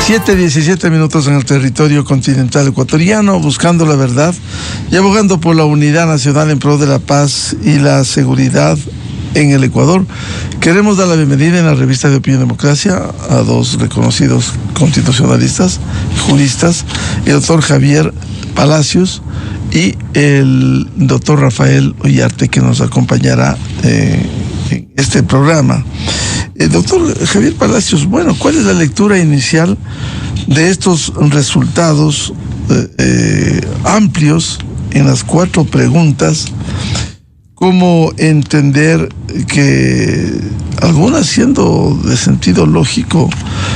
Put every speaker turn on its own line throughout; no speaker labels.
7:17 en el territorio continental ecuatoriano, buscando la verdad y abogando por la unidad nacional en pro de la paz y la seguridad en el Ecuador. Queremos dar la bienvenida en la revista de Opinión Democracia a dos reconocidos constitucionalistas, juristas, el doctor Javier Palacios y el doctor Rafael Ollarte, que nos acompañará en este programa. Doctor Javier Palacios, bueno, ¿cuál es la lectura inicial de estos resultados amplios en las 4 preguntas? ¿Cómo entender que, algunas siendo de sentido lógico,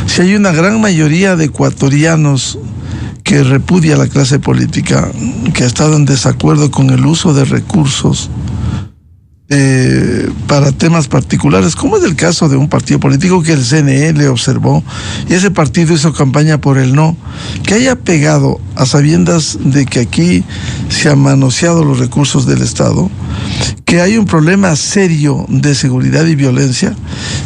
si hay una gran mayoría de ecuatorianos que repudia a la clase política, que ha estado en desacuerdo con el uso de recursos para temas particulares, como es el caso de un partido político que el CNE le observó y ese partido hizo campaña por el no, que haya pegado a sabiendas de que aquí se han manoseado los recursos del Estado, que hay un problema serio de seguridad y violencia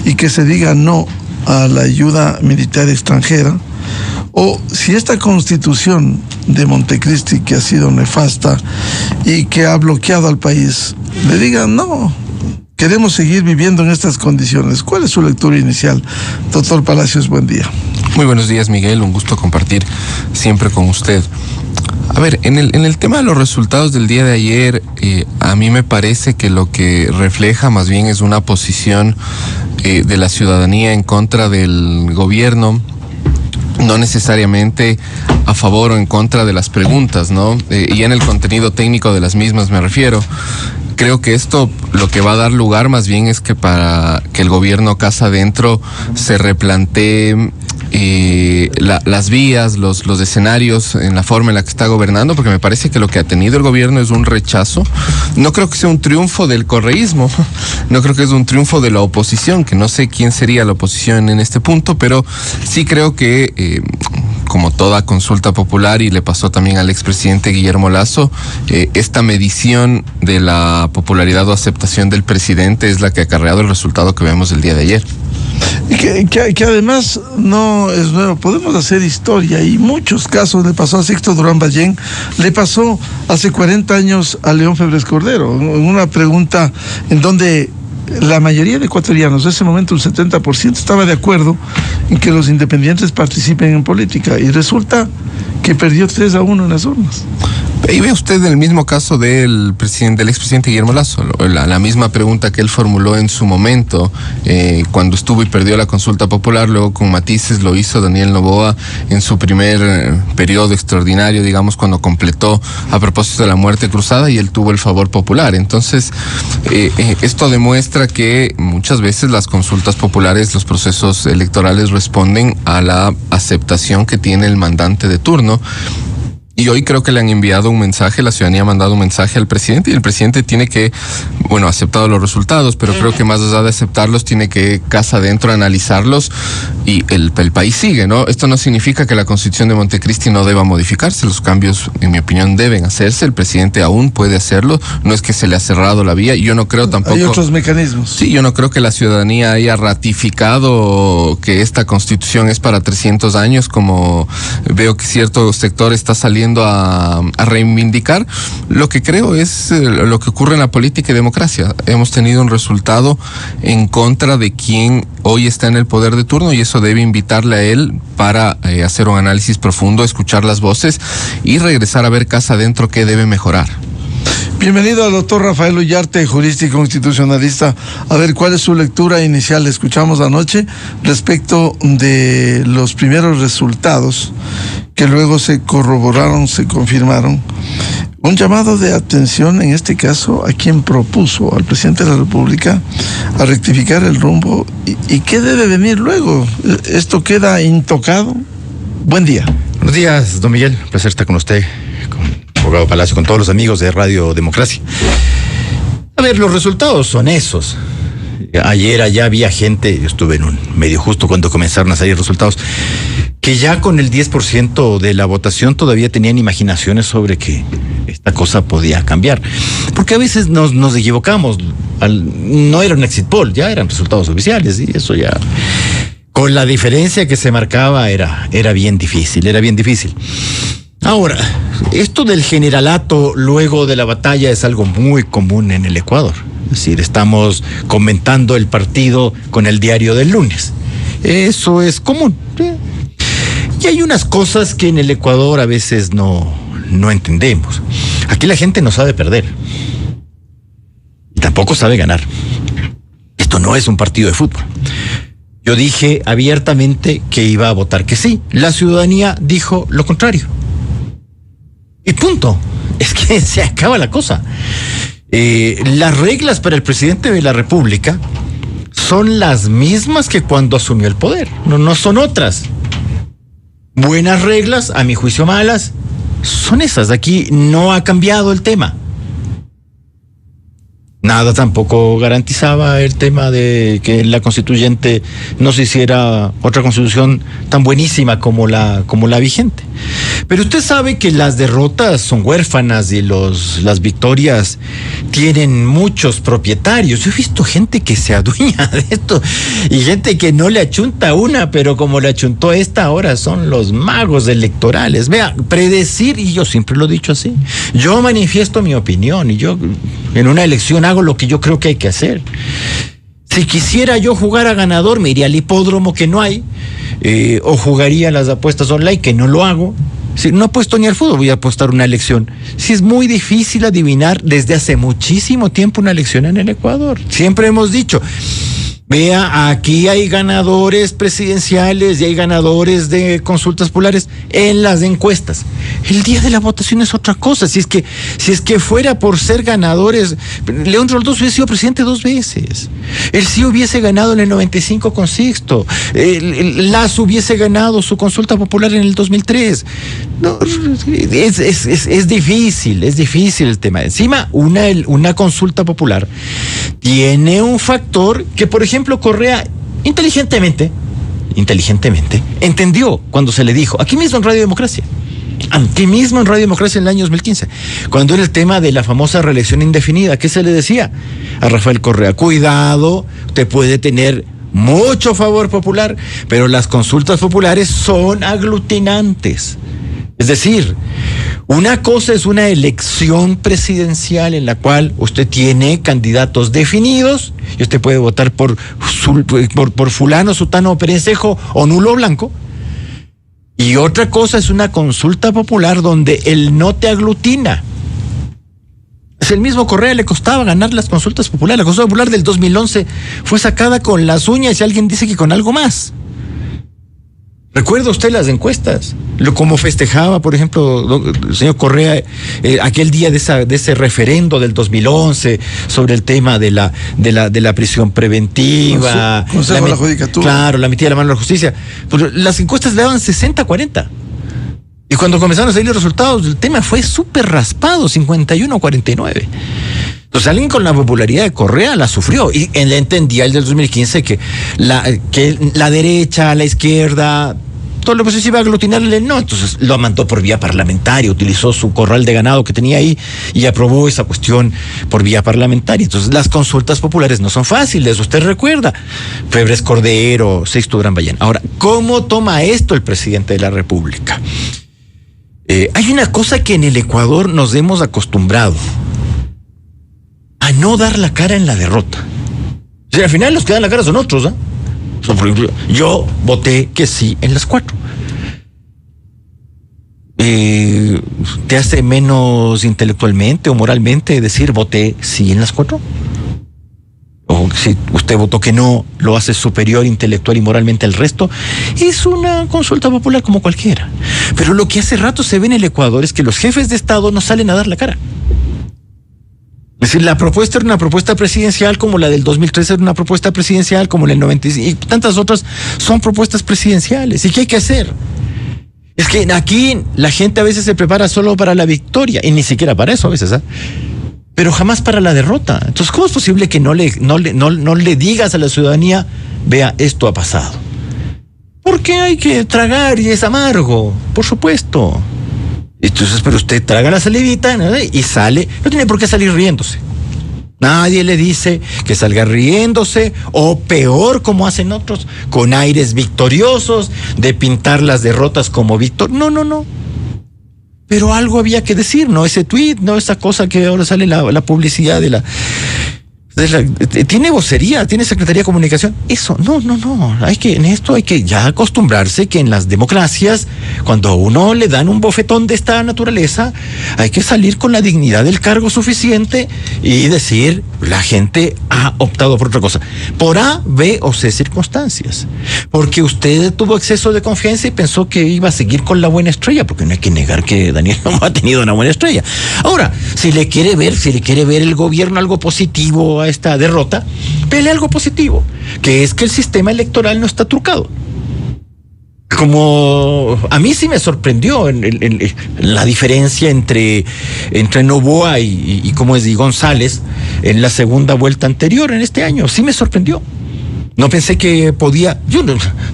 y que se diga no a la ayuda militar extranjera, o si esta constitución de Montecristi, que ha sido nefasta y que ha bloqueado al país, le digan no, queremos seguir viviendo en estas condiciones. ¿Cuál es su lectura inicial? Doctor Palacios, buen día.
Muy buenos días, Miguel, un gusto compartir siempre con usted. A ver, en el tema de los resultados del día de ayer, a mí me parece que lo que refleja más bien es una posición de la ciudadanía en contra del gobierno, no necesariamente a favor o en contra de las preguntas, ¿no? Y en el contenido técnico de las mismas me refiero. Creo que esto lo que va a dar lugar más bien es que para que el gobierno casa adentro se replantee las vías, los escenarios en la forma en la que está gobernando, porque me parece que lo que ha tenido el gobierno es un rechazo. No creo que sea un triunfo del correísmo, no creo que es un triunfo de la oposición, que no sé quién sería la oposición en este punto, pero sí creo que como toda consulta popular, y le pasó también al expresidente Guillermo Lasso, esta medición de la popularidad o aceptación del presidente es la que ha acarreado el resultado que vemos el día de ayer.
Y que además no es nuevo, podemos hacer historia, y muchos casos. Le pasó a Sixto Durán Ballén, le pasó hace 40 años a León Febres Cordero, en una pregunta en donde la mayoría de ecuatorianos, en ese momento un 70%, estaba de acuerdo en que los independientes participen en política, y resulta que perdió 3-1 en las urnas.
Y ve usted el mismo caso del expresidente Guillermo Lasso, la misma pregunta que él formuló en su momento, cuando estuvo y perdió la consulta popular, luego con matices lo hizo Daniel Noboa en su primer periodo extraordinario, digamos, cuando completó a propósito de la muerte cruzada, y él tuvo el favor popular. Entonces, esto demuestra que muchas veces las consultas populares, los procesos electorales responden a la aceptación que tiene el mandante de turno. Y hoy creo que le han enviado un mensaje, la ciudadanía ha mandado un mensaje al presidente, y el presidente tiene que, bueno, ha aceptado los resultados, pero creo que más allá de aceptarlos, tiene que casa adentro analizarlos, y el país sigue, ¿no? Esto no significa que la Constitución de Montecristi no deba modificarse, los cambios, en mi opinión, deben hacerse, el presidente aún puede hacerlo, no es que se le ha cerrado la vía, y yo no creo tampoco...
Hay otros mecanismos.
Sí, yo no creo que la ciudadanía haya ratificado que esta Constitución es para 300 años, como veo que cierto sector está saliendo a reivindicar. Lo que creo es lo que ocurre en la política y democracia. Hemos tenido un resultado en contra de quien hoy está en el poder de turno, y eso debe invitarle a él para hacer un análisis profundo, escuchar las voces y regresar a ver casa adentro qué debe mejorar.
Bienvenido al doctor Rafael Ollarte, jurista y constitucionalista. A ver, ¿cuál es su lectura inicial? Escuchamos anoche respecto de los primeros resultados que luego se corroboraron, se confirmaron. Un llamado de atención, en este caso, a quien propuso, al presidente de la República, a rectificar el rumbo. ¿Y qué debe venir luego? ¿Esto queda intocado? Buen día.
Buenos días, don Miguel. Un placer estar con usted, con abogado Palacio, con todos los amigos de Radio Democracia. A ver, los resultados son esos. Ayer allá había gente, yo estuve en un medio justo cuando comenzaron a salir resultados, que ya con el 10% de la votación todavía tenían imaginaciones sobre que esta cosa podía cambiar. Porque a veces nos equivocamos. No era un exit poll, ya eran resultados oficiales, y eso ya... Con la diferencia que se marcaba era bien difícil. Ahora, esto del generalato luego de la batalla es algo muy común en el Ecuador. Es decir, estamos comentando el partido con el diario del lunes. Eso es común. Y hay unas cosas que en el Ecuador a veces no entendemos. Aquí la gente no sabe perder. Y tampoco sabe ganar. Esto no es un partido de fútbol. Yo dije abiertamente que iba a votar que sí. La ciudadanía dijo lo contrario. Y punto. Es que se acaba la cosa. Las reglas para el presidente de la República son las mismas que cuando asumió el poder. No son otras. Buenas reglas, a mi juicio malas, son esas. Aquí no ha cambiado el tema. Nada tampoco garantizaba el tema de que la constituyente no se hiciera otra constitución tan buenísima como la vigente. Pero usted sabe que las derrotas son huérfanas y las victorias tienen muchos propietarios. Yo he visto gente que se adueña de esto y gente que no le achunta una, pero como le achuntó esta, ahora son los magos electorales. Vea, predecir, y yo siempre lo he dicho así, yo manifiesto mi opinión y yo en una elección hago lo que yo creo que hay que hacer. Si quisiera yo jugar a ganador, me iría al hipódromo, que no hay, o jugaría las apuestas online, que no lo hago. Si no apuesto ni al fútbol, voy a apostar una elección. Si es muy difícil adivinar desde hace muchísimo tiempo una elección en el Ecuador. Siempre hemos dicho, vea, aquí hay ganadores presidenciales y hay ganadores de consultas populares en las encuestas. El día de la votación es otra cosa. Si es que fuera por ser ganadores, León Roldós hubiese sido presidente 2 veces. Él sí hubiese ganado en el 95 con Sixto. Lazo hubiese ganado su consulta popular en el 2003. No, es difícil el tema. Encima, una consulta popular tiene un factor que, por ejemplo, Correa inteligentemente entendió cuando se le dijo, aquí mismo en Radio Democracia en el año 2015, cuando era el tema de la famosa reelección indefinida, ¿qué se le decía a Rafael Correa? Cuidado, te puede tener mucho favor popular, pero las consultas populares son aglutinantes. Es decir, una cosa es una elección presidencial en la cual usted tiene candidatos definidos y usted puede votar por fulano, sutano, perencejo o nulo blanco. Y otra cosa es una consulta popular donde el no te aglutina. Es el mismo Correa, le costaba ganar las consultas populares. La consulta popular del 2011 fue sacada con las uñas y alguien dice que con algo más. ¿Recuerda usted las encuestas? Como festejaba, por ejemplo, el señor Correa, aquel día de ese referendo del 2011 sobre el tema de la prisión preventiva.
Consejo de la Judicatura.
Claro, la metida de la mano de la justicia. Pues las encuestas le daban 60-40. Y cuando comenzaron a salir los resultados, el tema fue súper raspado, 51-49. Entonces alguien con la popularidad de Correa la sufrió. Y él entendía el del 2015 que la derecha, la izquierda, todo lo que se iba a aglutinarle, no. Entonces lo mandó por vía parlamentaria, utilizó su corral de ganado que tenía ahí y aprobó esa cuestión por vía parlamentaria. Entonces las consultas populares no son fáciles, usted recuerda. Febres Cordero, Sixto Gran Ballén. Ahora, ¿cómo toma esto el presidente de la República? Hay una cosa que en el Ecuador nos hemos acostumbrado a no dar la cara en la derrota. O sea, al final los que dan la cara son otros, ¿eh? Por ejemplo, yo voté que sí en las 4. ¿Te hace menos intelectualmente o moralmente decir voté sí en las 4? O si usted votó que no, lo hace superior intelectual y moralmente al resto. Es una consulta popular como cualquiera. Pero lo que hace rato se ve en el Ecuador es que los jefes de Estado no salen a dar la cara. Es decir, la propuesta era una propuesta presidencial, como la del 2013 era una propuesta presidencial, como la del 95, y tantas otras son propuestas presidenciales. ¿Y qué hay que hacer? Es que aquí la gente a veces se prepara solo para la victoria, y ni siquiera para eso a veces, ¿eh? Pero jamás para la derrota. Entonces, ¿cómo es posible que no le digas a la ciudadanía, vea, esto ha pasado? Porque hay que tragar y es amargo, por supuesto. Entonces, pero usted traga la salivita, ¿no? Y sale, no tiene por qué salir riéndose. Nadie le dice que salga riéndose o peor como hacen otros, con aires victoriosos, de pintar las derrotas como victoria. No. Pero algo había que decir, no ese tuit, no esa cosa que ahora sale la publicidad tiene vocería, tiene Secretaría de Comunicación. Eso, no. En esto hay que ya acostumbrarse que en las democracias, cuando a uno le dan un bofetón de esta naturaleza, hay que salir con la dignidad del cargo suficiente y decir, la gente ha optado por otra cosa. Por A, B o C circunstancias. Porque usted tuvo exceso de confianza y pensó que iba a seguir con la buena estrella, porque no hay que negar que Daniel no ha tenido una buena estrella. Ahora, si le quiere ver el gobierno algo positivo a esta derrota, vele algo positivo, que es que el sistema electoral no está trucado. Como a mí sí me sorprendió la diferencia entre Noboa y González en la segunda vuelta anterior en este año, sí me sorprendió. No pensé que podía, yo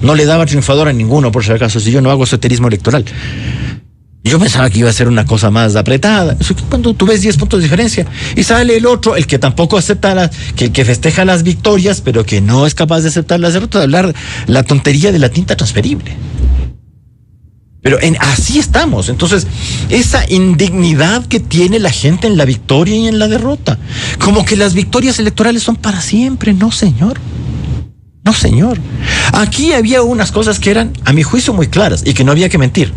no le daba triunfador a ninguno, por si acaso, si yo no hago esoterismo electoral. Yo pensaba que iba a ser una cosa más apretada. Cuando tú ves 10 puntos de diferencia y sale el otro, el que tampoco acepta que festeja las victorias, pero que no es capaz de aceptar las derrotas, de hablar la tontería de la tinta transferible. Pero así estamos. Entonces, esa indignidad que tiene la gente en la victoria y en la derrota, como que las victorias electorales son para siempre. No, señor. Aquí había unas cosas que eran, a mi juicio, muy claras y que no había que mentir.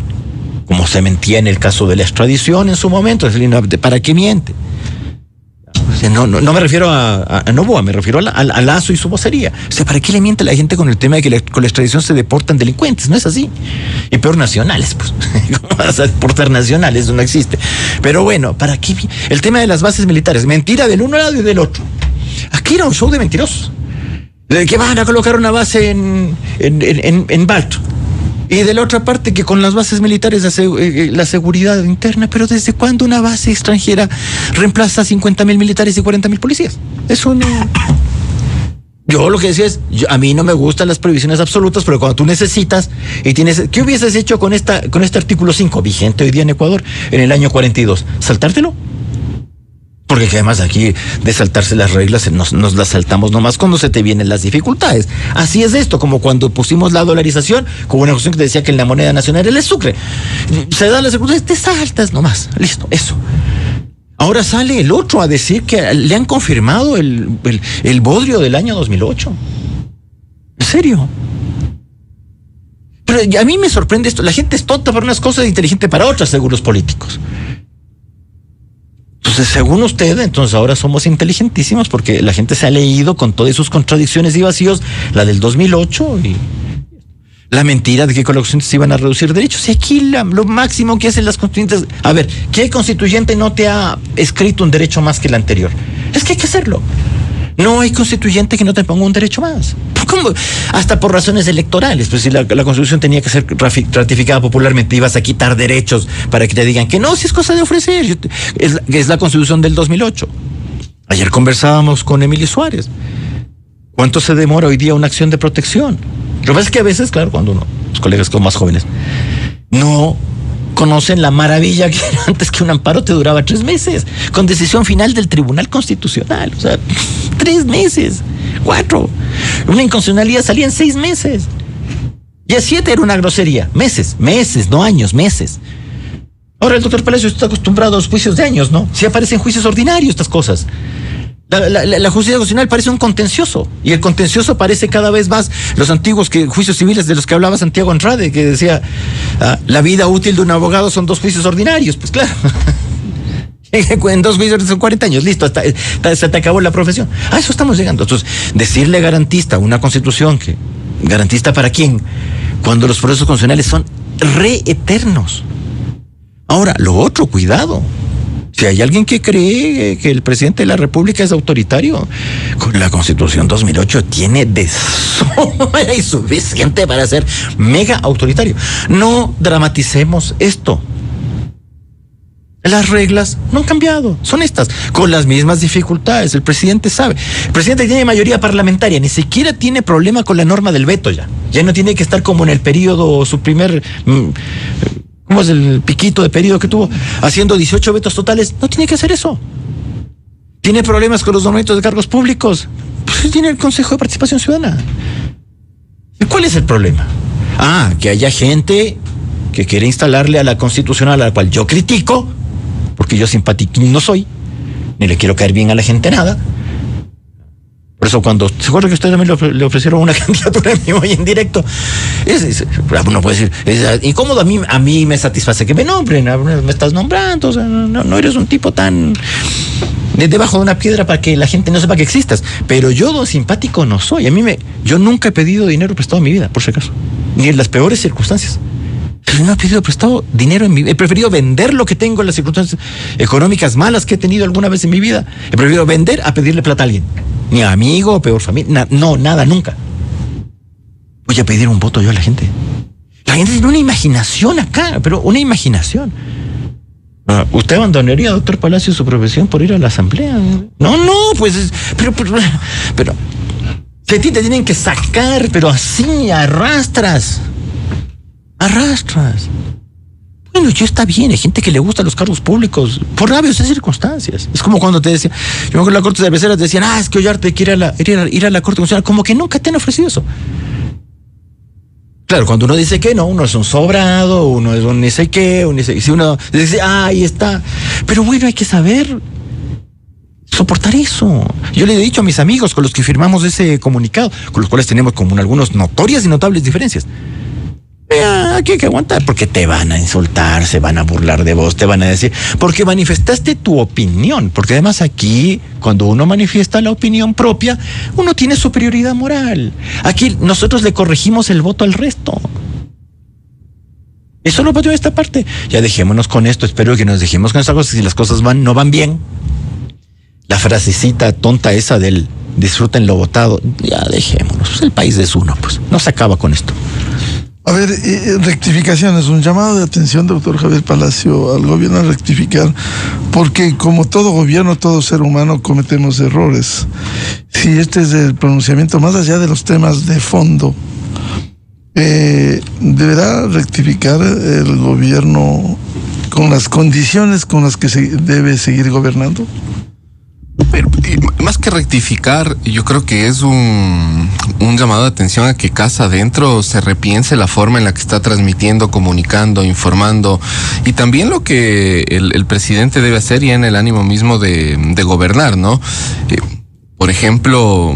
Como se mentía en el caso de la extradición en su momento. ¿Para qué miente? No me refiero a Noboa, me refiero a Lazo y su vocería. O sea, ¿para qué le miente a la gente con el tema de que con la extradición se deportan delincuentes? No es así. Y peor nacionales, pues. ¿Cómo vas a deportar nacionales? Eso no existe. Pero bueno, ¿para qué? El tema de las bases militares. Mentira del uno lado y del otro. Aquí era un show de mentirosos. De que van a colocar una base en Balto. Y de la otra parte, que con las bases militares la seguridad interna. Pero ¿desde cuándo una base extranjera reemplaza 50,000 militares y 40,000 policías? Eso no. Yo lo que decía es, a mí no me gustan las prohibiciones absolutas, pero cuando tú necesitas y tienes... ¿Qué hubieses hecho con este artículo 5, vigente hoy día en Ecuador, en el año 42? ¿Saltártelo? Porque además aquí de saltarse las reglas nos las saltamos nomás cuando se te vienen las dificultades. Así es esto, como cuando pusimos la dolarización, como una cuestión que decía que la moneda nacional era el sucre. Se dan las circunstancias, te saltas nomás. Listo, eso. Ahora sale el otro a decir que le han confirmado el bodrio del año 2008. ¿En serio? Pero a mí me sorprende esto. La gente es tonta para unas cosas e inteligente para otras, según los políticos. Entonces, según usted, entonces ahora somos inteligentísimos porque la gente se ha leído con todas sus contradicciones y vacíos, la del 2008 y la mentira de que con la constituyente se iban a reducir derechos. Y aquí lo máximo que hacen las constituyentes... A ver, ¿qué constituyente no te ha escrito un derecho más que el anterior? Es que hay que hacerlo. No hay constituyente que no te ponga un derecho más. ¿Cómo? Hasta por razones electorales. Pues si la Constitución tenía que ser ratificada popularmente, ibas a quitar derechos para que te digan que no, si es cosa de ofrecer. Es la Constitución del 2008. Ayer conversábamos con Emilio Suárez. ¿Cuánto se demora hoy día una acción de protección? Lo que pasa es que a veces, claro, cuando los colegas como más jóvenes no conocen la maravilla que era antes, que un amparo te duraba 3 meses, con decisión final del Tribunal Constitucional. O sea, 3 meses, 4. Una inconstitucionalidad salía en 6 meses. Y a 7 era una grosería. Meses, no años, meses. Ahora el doctor Palacios está acostumbrado a los juicios de años, ¿no? Si aparecen juicios ordinarios estas cosas. La justicia constitucional parece un contencioso, y el contencioso parece cada vez más los antiguos juicios civiles de los que hablaba Santiago Andrade, que decía, la vida útil de un abogado son 2 juicios ordinarios. Pues claro, en 2 juicios son 40 años, listo, se te acabó la profesión. A eso estamos llegando. Entonces, decirle garantista a una constitución, que garantista para quién, cuando los procesos constitucionales son reeternos. Ahora, lo otro, cuidado. Si hay alguien que cree que el presidente de la República es autoritario, con la Constitución 2008 tiene de sobra y suficiente para ser mega autoritario. No dramaticemos esto. Las reglas no han cambiado, son estas, con las mismas dificultades. El presidente sabe. El presidente tiene mayoría parlamentaria, ni siquiera tiene problema con la norma del veto ya. Ya no tiene que estar como en el periodo, su primer... ¿Cómo es el piquito de periodo que tuvo? Haciendo 18 vetos totales. No tiene que hacer eso. ¿Tiene problemas con los nombramientos de cargos públicos? Pues tiene el Consejo de Participación Ciudadana. ¿Cuál es el problema? Que haya gente que quiere instalarle a la Constitucional, a la cual yo critico, porque yo simpatiquín no soy, ni le quiero caer bien a la gente nada. Por eso cuando, ¿se acuerda que ustedes también le ofrecieron una candidatura en vivo y en directo? Uno puede decir, es incómodo, a mí me satisface que me nombren, me estás nombrando, o sea, no eres un tipo tan debajo de una piedra para que la gente no sepa que existas. Pero yo simpático no soy. Yo nunca he pedido dinero prestado en mi vida, por si acaso, ni en las peores circunstancias. Yo no he pedido prestado dinero en mi vida. He preferido vender lo que tengo en las circunstancias económicas malas que he tenido alguna vez en mi vida. He preferido vender a pedirle plata a alguien. Ni a amigo o peor familia. Nada, nunca. Voy a pedir un voto yo a la gente. La gente tiene una imaginación acá, pero una imaginación. ¿Usted abandonaría, doctor Palacio, su profesión por ir a la asamblea? No, pues, pero si a ti te tienen que sacar, pero así, arrastras. Bueno, yo está bien, hay gente que le gusta los cargos públicos por rabias circunstancias. Es como cuando te decía, yo me acuerdo en la Corte de Cerveceras te decían, es que Ollarte quiere ir a la Corte Constitucional, como que nunca te han ofrecido eso. Claro, cuando uno dice que no, uno es un sobrado, uno es un ni sé qué, si uno dice, ahí está. Pero bueno, hay que saber soportar eso. Yo le he dicho a mis amigos con los que firmamos ese comunicado, con los cuales tenemos como algunas notorias y notables diferencias. Aquí hay que aguantar, porque te van a insultar, se van a burlar de vos, te van a decir, porque manifestaste tu opinión, porque además aquí, cuando uno manifiesta la opinión propia, uno tiene superioridad moral. Aquí nosotros le corregimos el voto al resto. Eso lo pateo de esta parte. Ya dejémonos con esto, espero que nos dejemos con esta cosa. Si las cosas no van bien, la frasecita tonta esa del disfruten lo votado, ya dejémonos, pues el país es uno, pues no se acaba con esto.
A ver, rectificaciones, un llamado de atención, doctor Javier Palacio, al gobierno a rectificar, porque como todo gobierno, todo ser humano cometemos errores. Si este es el pronunciamiento, más allá de los temas de fondo, deberá rectificar el gobierno con las condiciones con las que se debe seguir gobernando.
Pero, más que rectificar, yo creo que es un llamado de atención a que casa adentro se repiense la forma en la que está transmitiendo, comunicando, informando, y también lo que el presidente debe hacer ya en el ánimo mismo de gobernar, ¿no? Por ejemplo,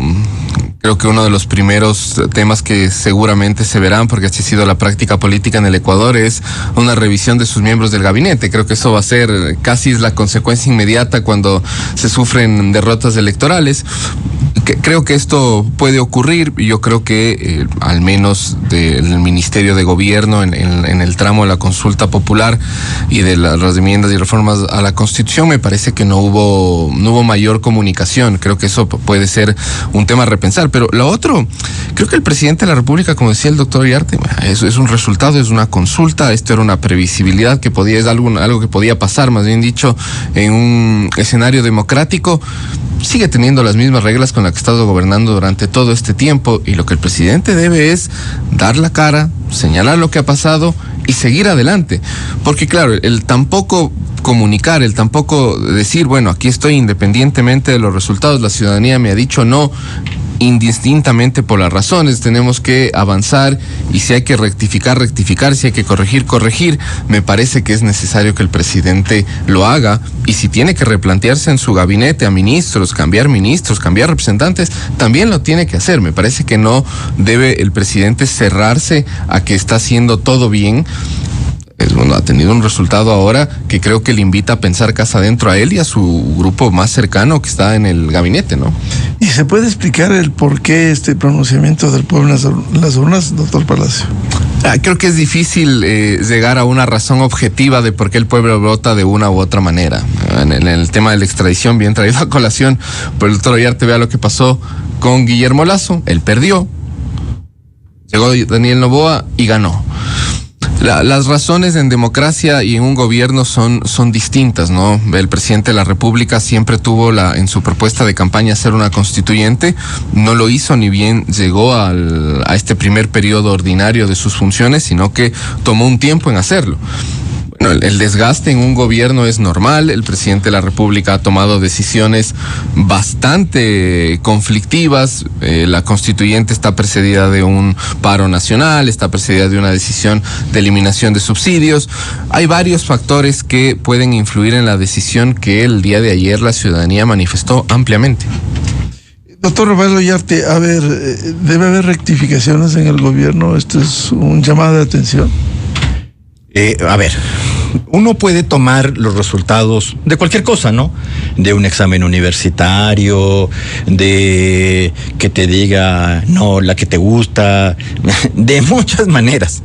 creo que uno de los primeros temas que seguramente se verán, porque así ha sido la práctica política en el Ecuador, es una revisión de sus miembros del gabinete. Creo que eso va a ser casi la consecuencia inmediata cuando se sufren derrotas electorales. Creo que esto puede ocurrir. Yo creo que al menos del Ministerio de Gobierno en el tramo de la consulta popular y de las enmiendas y reformas a la Constitución, me parece que no hubo mayor comunicación. Creo que eso puede ser un tema a repensar. Pero lo otro, creo que el presidente de la República, como decía el doctor Ollarte, es un resultado, es una consulta. Esto era una previsibilidad es algo que podía pasar, más bien dicho, en un escenario democrático. Sigue teniendo las mismas reglas con las que ha estado gobernando durante todo este tiempo, y lo que el presidente debe es dar la cara, señalar lo que ha pasado y seguir adelante. Porque claro, el tampoco comunicar, el tampoco decir, bueno, aquí estoy independientemente de los resultados, la ciudadanía me ha dicho no, indistintamente por las razones, tenemos que avanzar, y si hay que rectificar, si hay que corregir, me parece que es necesario que el presidente lo haga, y si tiene que replantearse en su gabinete a ministros, cambiar representantes, también lo tiene que hacer. Me parece que no debe el presidente cerrarse a que está haciendo todo bien. Bueno, ha tenido un resultado ahora que creo que le invita a pensar casa adentro a él y a su grupo más cercano que está en el gabinete, ¿no?
¿Y se puede explicar el por qué este pronunciamiento del pueblo en las urnas, doctor Palacio?
Creo que es difícil llegar a una razón objetiva de por qué el pueblo vota de una u otra manera. En el tema de la extradición, bien traído a colación por el doctor Ollarte, vea lo que pasó con Guillermo Lasso. Él perdió, llegó Daniel Noboa y ganó. Las razones en democracia y en un gobierno son distintas, ¿no? El presidente de la República siempre tuvo en su propuesta de campaña ser una constituyente, no lo hizo ni bien llegó a este primer periodo ordinario de sus funciones, sino que tomó un tiempo en hacerlo. Bueno, el desgaste en un gobierno es normal. El presidente de la República ha tomado decisiones bastante conflictivas. La constituyente está precedida de un paro nacional, está precedida de una decisión de eliminación de subsidios. Hay varios factores que pueden influir en la decisión que el día de ayer la ciudadanía manifestó ampliamente.
Doctor Rafael Ollarte, a ver, ¿debe haber rectificaciones en el gobierno? Esto es un llamado de atención.
A ver, uno puede tomar los resultados de cualquier cosa, ¿no? De un examen universitario, de que te diga, no, la que te gusta, de muchas maneras,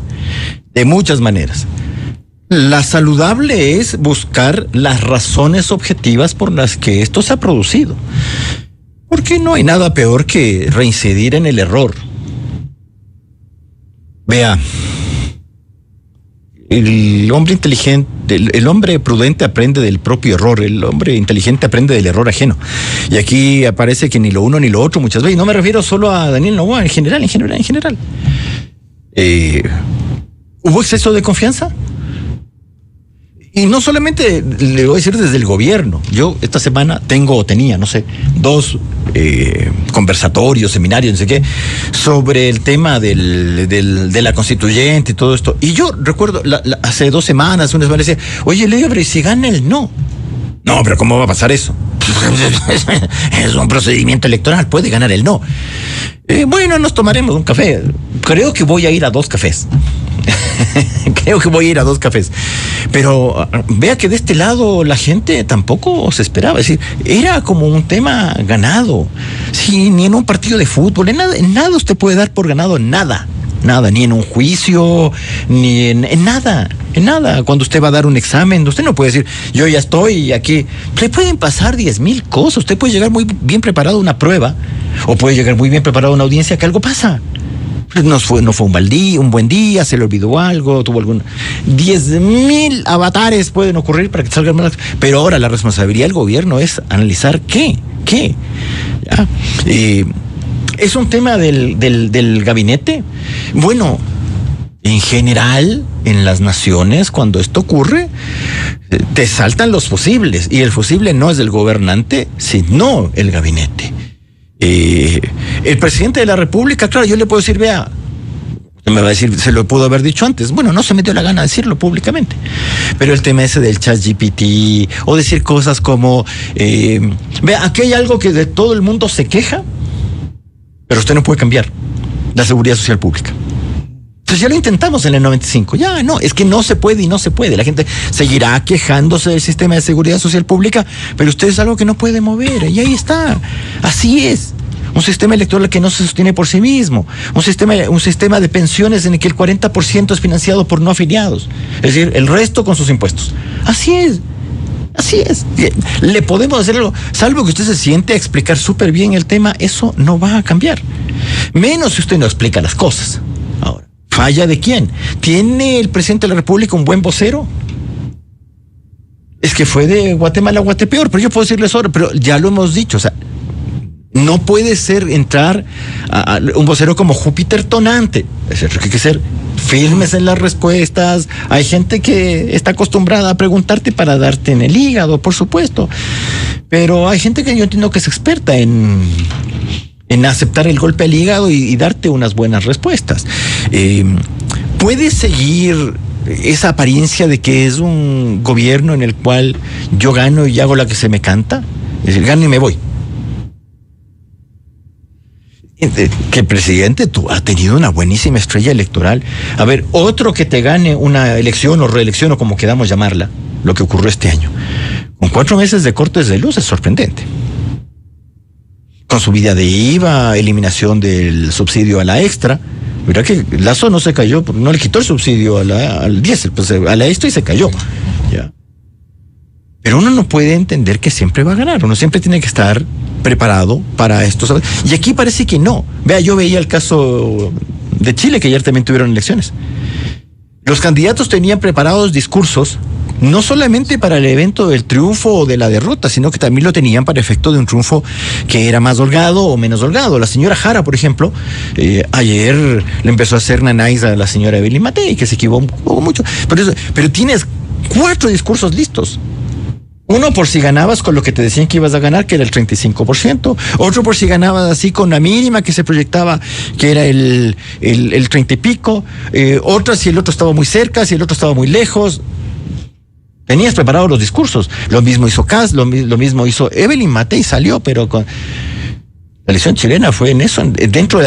La saludable es buscar las razones objetivas por las que esto se ha producido. Porque no hay nada peor que reincidir en el error. Vea, el hombre inteligente, el hombre prudente aprende del propio error, el hombre inteligente aprende del error ajeno. Y aquí aparece que ni lo uno ni lo otro muchas veces. No me refiero solo a Daniel Noboa, en general. ¿Hubo exceso de confianza? Y no solamente, le voy a decir desde el gobierno. Yo esta semana tenía, no sé, 2 conversatorios, seminarios, no sé qué, sobre el tema de la constituyente y todo esto. Y yo recuerdo, hace 2 semanas, una semana, decía, oye, Leo, pero ¿y si gana el no? No, pero ¿cómo va a pasar eso? Es un procedimiento electoral, puede ganar el no. Bueno, nos tomaremos un café. Creo que voy a ir a 2 cafés. Pero vea que de este lado la gente tampoco se esperaba. Es decir, era como un tema ganado. Sí, ni en un partido de fútbol, en nada usted puede dar por ganado, nada, ni en un juicio, ni en nada. Cuando usted va a dar un examen, usted no puede decir, yo ya estoy aquí. Le pueden pasar 10,000 cosas. Usted puede llegar muy bien preparado a una prueba, o puede llegar muy bien preparado a una audiencia que algo pasa. No fue un buen día, se le olvidó algo, tuvo 10,000 avatares pueden ocurrir para que salgan mal. Pero ahora la responsabilidad del gobierno es analizar qué. ¿Ya? Es un tema del gabinete. Bueno, en general, en las naciones, cuando esto ocurre, te saltan los fusibles, y el fusible no es del gobernante, sino el gabinete. El presidente de la República, claro, yo le puedo decir, vea, me va a decir, se lo pudo haber dicho antes. Bueno, no se me dio la gana de decirlo públicamente. Pero el tema ese del ChatGPT, o decir cosas como, vea, aquí hay algo que de todo el mundo se queja, pero usted no puede cambiar: la seguridad social pública. Entonces ya lo intentamos en el 95. Ya, no, es que no se puede y no se puede. La gente seguirá quejándose del sistema de seguridad social pública, pero usted es algo que no puede mover. Y ahí está. Así es. Un sistema electoral que no se sostiene por sí mismo. Un sistema de pensiones en el que el 40% es financiado por no afiliados. Es decir, el resto con sus impuestos. Así es. Le podemos hacer algo, salvo que usted se siente a explicar súper bien el tema, eso no va a cambiar. Menos si usted no explica las cosas. Ahora, ¿falla de quién? ¿Tiene el presidente de la República un buen vocero? Es que fue de Guatemala a Guatepeor, pero yo puedo decirles ahora, pero ya lo hemos dicho, o sea, no puede ser entrar a un vocero como Júpiter tonante. Es decir, hay que ser firmes en las respuestas. Hay gente que está acostumbrada a preguntarte para darte en el hígado, por supuesto. Pero hay gente que yo entiendo que es experta en aceptar el golpe al hígado y darte unas buenas respuestas. Puede seguir esa apariencia de que es un gobierno en el cual yo gano y hago la que se me canta. Es decir, gano y me voy. Que el presidente ha tenido una buenísima estrella electoral. A ver, otro que te gane una elección o reelección, o como queramos llamarla, lo que ocurrió este año, con 4 meses de cortes de luz, es sorprendente. Con subida de IVA, eliminación del subsidio a la extra. Mira que Lazo no se cayó, no le quitó el subsidio al diésel, pues a la extra y se cayó. Ya. Pero uno no puede entender que siempre va a ganar. Uno siempre tiene que estar preparado para esto. Y aquí parece que no. Vea, yo veía el caso de Chile, que ayer también tuvieron elecciones. Los candidatos tenían preparados discursos, no solamente para el evento del triunfo o de la derrota, sino que también lo tenían para efecto de un triunfo que era más holgado o menos holgado. La señora Jara, por ejemplo, ayer le empezó a hacer nanáis a la señora Evelyn Matei, que se equivocó mucho. Pero tienes 4 discursos listos. Uno por si ganabas con lo que te decían que ibas a ganar, que era el 35%. Otro por si ganabas así con la mínima que se proyectaba, que era el 30 y pico. Otra si el otro estaba muy cerca, si el otro estaba muy lejos. Tenías preparados los discursos. Lo mismo hizo Kast, lo mismo hizo Evelyn Matei, salió, pero con la elección chilena fue en eso,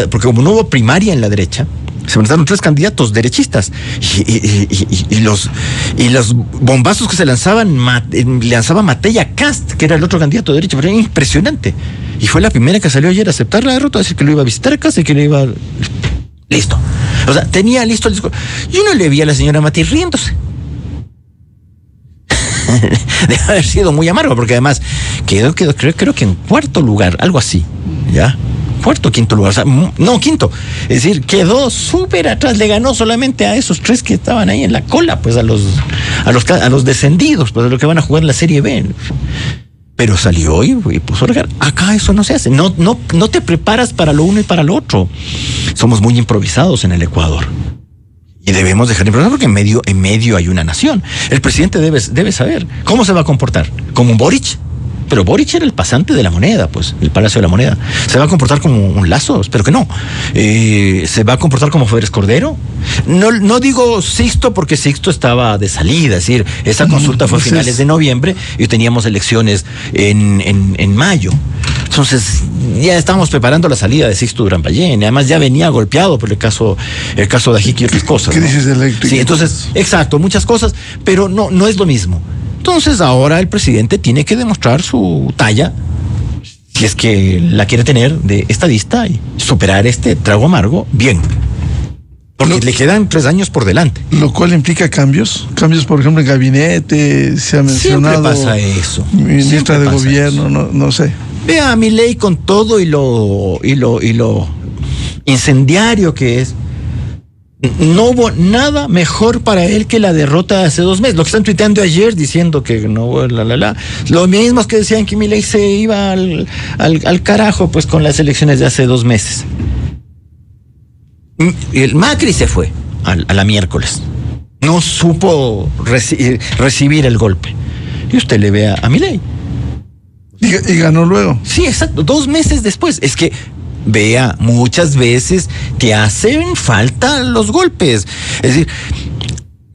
porque como no hubo primaria en la derecha, se presentaron 3 candidatos derechistas y los bombazos que se lanzaba Matei a Kast, que era el otro candidato de derecha, pero era impresionante. Y fue la primera que salió ayer a aceptar la derrota, a decir que lo iba a visitar a Kast y que lo iba... Listo. O sea, tenía listo el discurso. Y uno le vi a la señora Matei riéndose. Debe haber sido muy amargo, porque además quedó creo que en 4º lugar, algo así, ¿ya? 4º, 5º lugar, o sea, no, 5º. Es decir, quedó súper atrás, le ganó solamente a esos 3 que estaban ahí en la cola, pues a los descendidos, pues a los que van a jugar la Serie B. Pero salió y puso a regar. Acá eso no se hace. No te preparas para lo uno y para lo otro. Somos muy improvisados en el Ecuador. Y debemos dejar de improvisar porque en medio hay una nación. El presidente debe saber cómo se va a comportar. Como un Boric. Pero Boric era el pasante de la moneda, pues, el Palacio de la Moneda. ¿Se va a comportar como un Lazo? Espero que no. ¿Se va a comportar como Férez Cordero? No digo Sixto porque Sixto estaba de salida, es decir, esa consulta fue a finales de noviembre y teníamos elecciones en mayo. Entonces, ya estábamos preparando la salida de Sixto Durán Ballén. Además, ya venía golpeado por el caso de Ajic y otras cosas.
Crisis eléctrica.
Sí, entonces, exacto, muchas cosas, pero no es lo mismo. Entonces ahora el presidente tiene que demostrar su talla, si es que la quiere tener, de estadista y superar este trago amargo bien. Porque le quedan 3 años por delante.
Lo cual implica cambios, por ejemplo, en gabinete, se ha mencionado.
Siempre pasa eso.
Ministra de gobierno, no sé.
Vea a Milei con todo y lo incendiario que es. No hubo nada mejor para él que la derrota de hace 2 meses. Lo que están tuiteando ayer diciendo que no, Los mismos que decían que Milei se iba al carajo, pues con las elecciones de hace 2 meses. El Macri se fue a la miércoles. No supo recibir el golpe. Y usted le ve a Milei.
Y ganó luego.
Sí, exacto. 2 meses después. Es que vea, muchas veces te hacen falta los golpes. Es decir,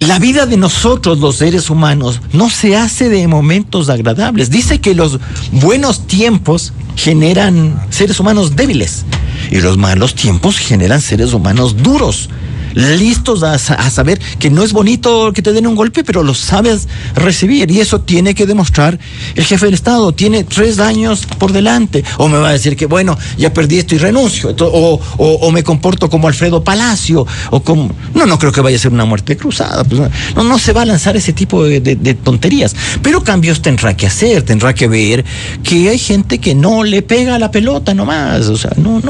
la vida de nosotros, los seres humanos, no se hace de momentos agradables. Dice que los buenos tiempos generan seres humanos débiles y los malos tiempos generan seres humanos duros, listos a saber que no es bonito que te den un golpe, pero lo sabes recibir, y eso tiene que demostrar el jefe del Estado. Tiene 3 años por delante. O me va a decir que bueno, ya perdí esto y renuncio, o me comporto como Alfredo Palacio, o como... No creo que vaya a ser una muerte cruzada, pues no se va a lanzar ese tipo de tonterías, pero cambios tendrá que hacer, tendrá que ver que hay gente que no le pega a la pelota nomás, o sea, no.